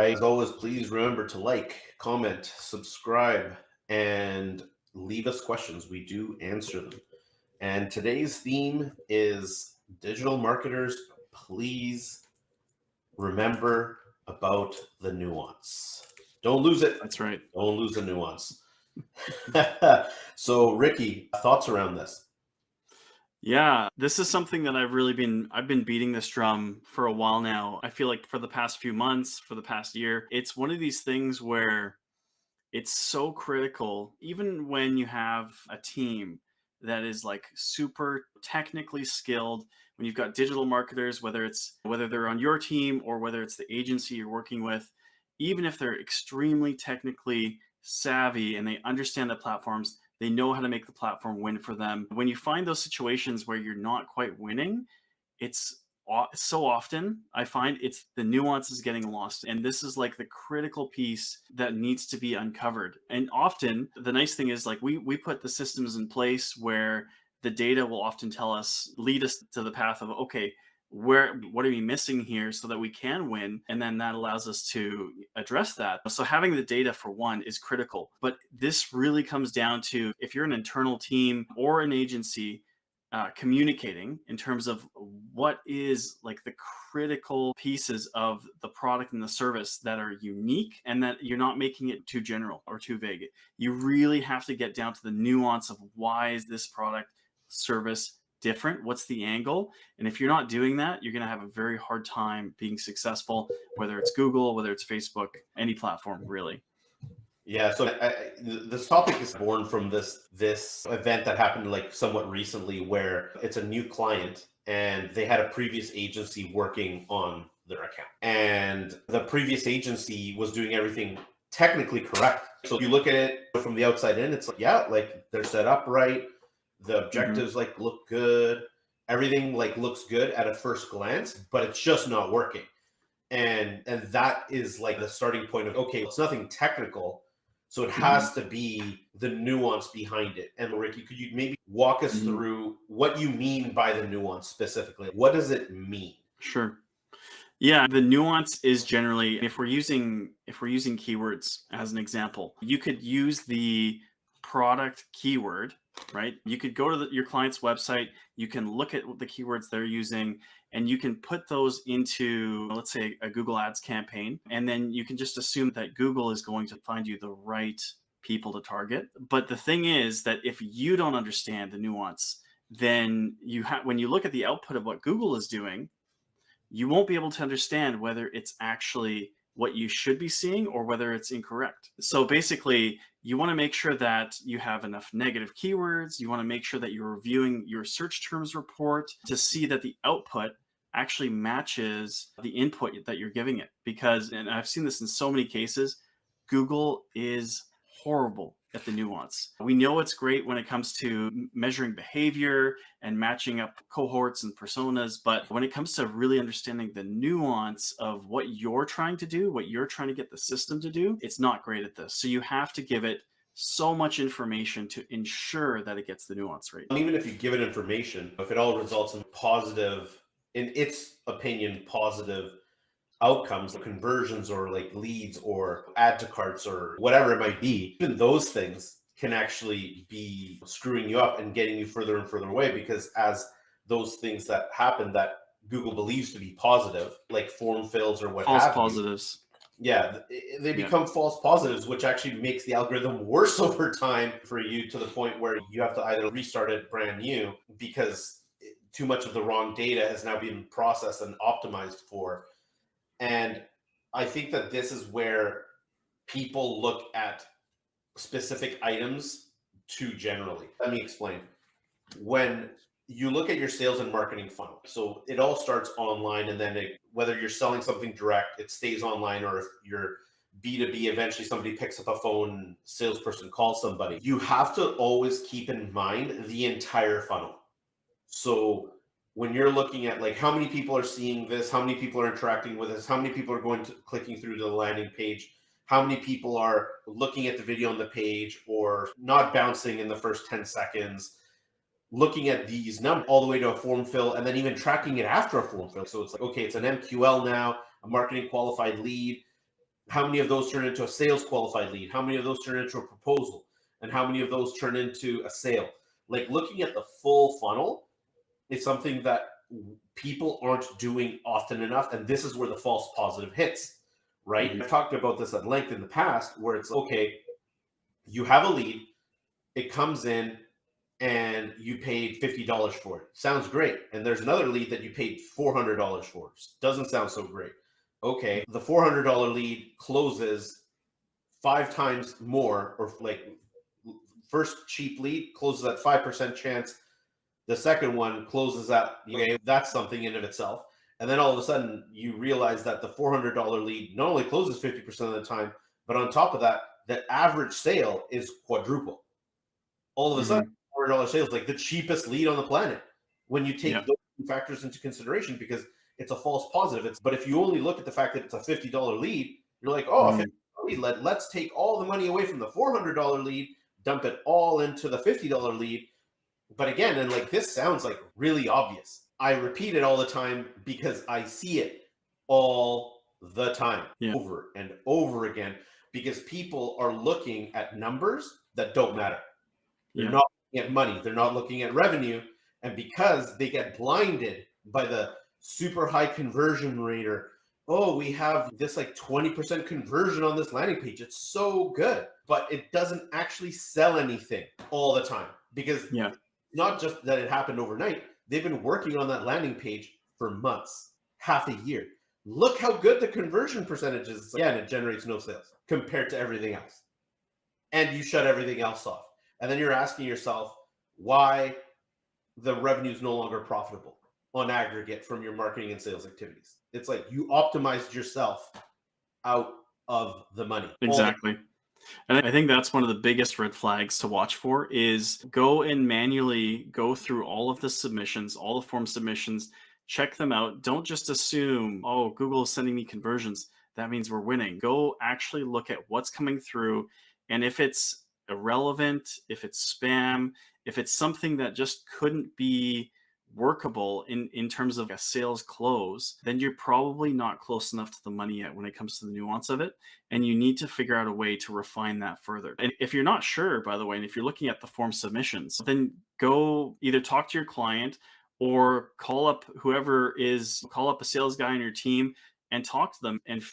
right? As always, please remember to like, comment, subscribe, and leave us questions. We do answer them. And today's theme is digital marketers. Please remember about the nuance. Don't lose it. That's right. Don't lose the nuance. So, Ricky, thoughts around this? Yeah, this is something that I've been beating this drum for a while now. I feel like for the past few months, for the past year, it's one of these things where it's so critical, even when you have a team that is like super technically skilled, when you've got digital marketers, whether they're on your team or whether it's the agency you're working with, even if they're extremely technically savvy and they understand the platforms, they know how to make the platform win for them. When you find those situations where you're not quite winning, it's so often I find it's the nuances getting lost. And this is like the critical piece that needs to be uncovered. And often the nice thing is like we put the systems in place where the data will often lead us to the path of, okay, what are we missing here so that we can win? And then that allows us to address that. So having the data for one is critical. But this really comes down to, if you're an internal team or an agency, communicating in terms of what is like the critical pieces of the product and the service that are unique, and that you're not making it too general or too vague. You really have to get down to the nuance of, why is this product service different? What's the angle? And if you're not doing that, you're going to have a very hard time being successful, whether it's Google, whether it's Facebook, any platform really. Yeah, so this topic is born from this event that happened like somewhat recently, where it's a new client and they had a previous agency working on their account, and the previous agency was doing everything technically correct. So you look at it from the outside in, it's like, yeah, like they're set up right, the objectives like look good, everything like looks good at a first glance, but it's just not working. And that is like the starting point of, okay, it's nothing technical, so it has to be the nuance behind it. And Ricky, could you maybe walk us through what you mean by the nuance specifically? What does it mean? Sure. Yeah, the nuance is generally, if we're using keywords as an example, you could use the product keyword, right? You could go to your client's website, you can look at the keywords they're using, and you can put those into, let's say, a Google Ads campaign, and then you can just assume that Google is going to find you the right people to target. But the thing is that if you don't understand the nuance, then when you look at the output of what Google is doing, you won't be able to understand whether it's actually what you should be seeing or whether it's incorrect. So basically, you want to make sure that you have enough negative keywords. You want to make sure that you're reviewing your search terms report to see that the output actually matches the input that you're giving it. Because, and I've seen this in so many cases, Google is horrible at the nuance. We know it's great when it comes to measuring behavior and matching up cohorts and personas, but when it comes to really understanding the nuance of what you're trying to do, what you're trying to get the system to do, it's not great at this. So you have to give it so much information to ensure that it gets the nuance right. And even if you give it information, if it all results in positive, in its opinion, positive outcomes, like conversions or like leads or add to carts or whatever it might be, even those things can actually be screwing you up and getting you further and further away, because as those things that happen that Google believes to be positive, like form fills or what False have positives. yeah, they become false positives, which actually makes the algorithm worse over time for you, to the point where you have to either restart it brand new because too much of the wrong data has now been processed and optimized for. And I think that this is where people look at specific items too generally. Let me explain. When you look at your sales and marketing funnel, so it all starts online, and then whether you're selling something direct, it stays online, or if you're B2B, eventually somebody picks up a phone, salesperson calls somebody. You have to always keep in mind the entire funnel. So when you're looking at like how many people are seeing this, how many people are interacting with this, how many people are going to clicking through to the landing page, how many people are looking at the video on the page or not bouncing in the first 10 seconds, looking at these numbers all the way to a form fill, and then even tracking it after a form fill. So it's like, okay, it's an MQL now, a marketing qualified lead. How many of those turn into a sales qualified lead? How many of those turn into a proposal? And how many of those turn into a sale? Like looking at the full funnel is something that people aren't doing often enough. And this is where the false positive hits, right? Mhm. I've talked about this at length in the past where it's okay, you have a lead, it comes in, and you paid $50 for it. Sounds great. And there's another lead that you paid $400 for. Doesn't sound so great. Okay, the $400 lead closes 5 times more, or like first cheap lead closes at 5% chance. The second one closes at, okay, that's something in of itself. And then all of a sudden you realize that the $400 lead not only closes 50% of the time, but on top of that, the average sale is quadruple. All of a sudden, Mhm. $400 sales like the cheapest lead on the planet when you Yeah. take those two factors into consideration, because it's a false positive. But if you only look at the fact that it's a $50 lead, you're like, oh, a Mhm. $50 lead. Let's take all the money away from the $400 lead, dump it all into the $50 lead. But again, and like this sounds like really obvious. I repeat it all the time because I see it all the time, Yeah. over and over again, because people are looking at numbers that don't matter. They're Yeah. not looking at money. They're not looking at revenue. And because they get blinded by the super high conversion rate, or, oh, we have this like 20% conversion on this landing page. It's so good, but it doesn't actually sell anything all the time, because Yeah. not just that it happened overnight. They've been working on that landing page for months, half a year. Look how good the conversion percentage is. Again, it generates no sales compared to everything else. And you shut everything else off. And then you're asking yourself why the revenue is no longer profitable on aggregate from your marketing and sales activities. It's like you optimized yourself out of the money. Exactly. And I think that's one of the biggest red flags to watch for is go and manually go through all of the submissions, all the form submissions, check them out. Don't just assume, oh, Google is sending me conversions. That means we're winning. Go actually look at what's coming through. And if it's irrelevant, if it's spam, if it's something that just couldn't be workable in terms of a sales close, then you're probably not close enough to the money yet when it comes to the nuance of it, and you need to figure out a way to refine that further. And if you're not sure, by the way, and if you're looking at the form submissions, then go either talk to your client or call up call up a sales guy on your team and talk to them and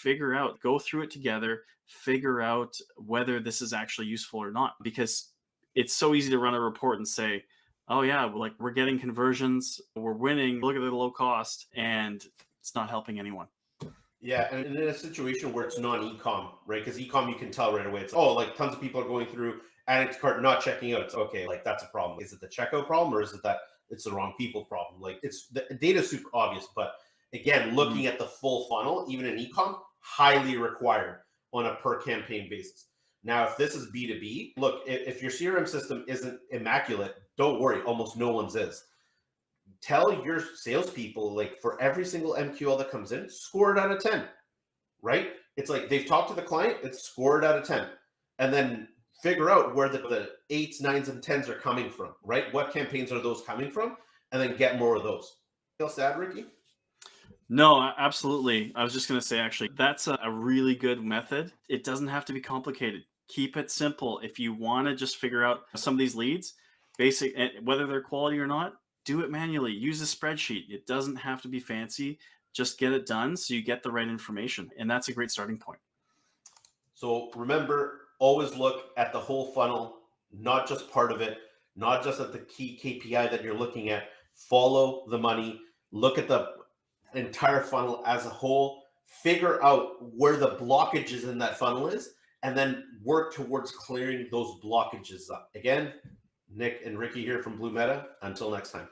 go through it together, figure out whether this is actually useful or not. Because it's so easy to run a report and say, oh yeah, like we're getting conversions, we're winning, look at the low cost, and it's not helping anyone. Yeah, and in a situation where it's non-ecom, right? Because ecom, you can tell right away. It's, oh, like tons of people are going through, adding to cart, not checking out. It's okay, like that's a problem. Is it the checkout problem, or is it that it's the wrong people problem? Like it's the data is super obvious, but again, looking at the full funnel, even in ecom, highly required on a per campaign basis. Now, if this is B2B, look, if your CRM system isn't immaculate, don't worry, almost no one's is. Tell your salespeople, like for every single MQL that comes in, score it out of 10, right? It's like they've talked to the client, it's scored out of 10. And then figure out where the 8s, 9s, and 10s are coming from, right? What campaigns are those coming from? And then get more of those. Feel sad, Ricky? No, absolutely. I was just going to say, actually, that's a really good method. It doesn't have to be complicated. Keep it simple. If you want to just figure out some of these leads, whether they're quality or not, do it manually. Use a spreadsheet. It doesn't have to be fancy. Just get it done so you get the right information. And that's a great starting point. So remember, always look at the whole funnel, not just part of it, not just at the key KPI that you're looking at. Follow the money. Look at the entire funnel as a whole. Figure out where the blockages in that funnel is, and then work towards clearing those blockages up. Again, Nick and Ricky here from Blue Meta. Until next time.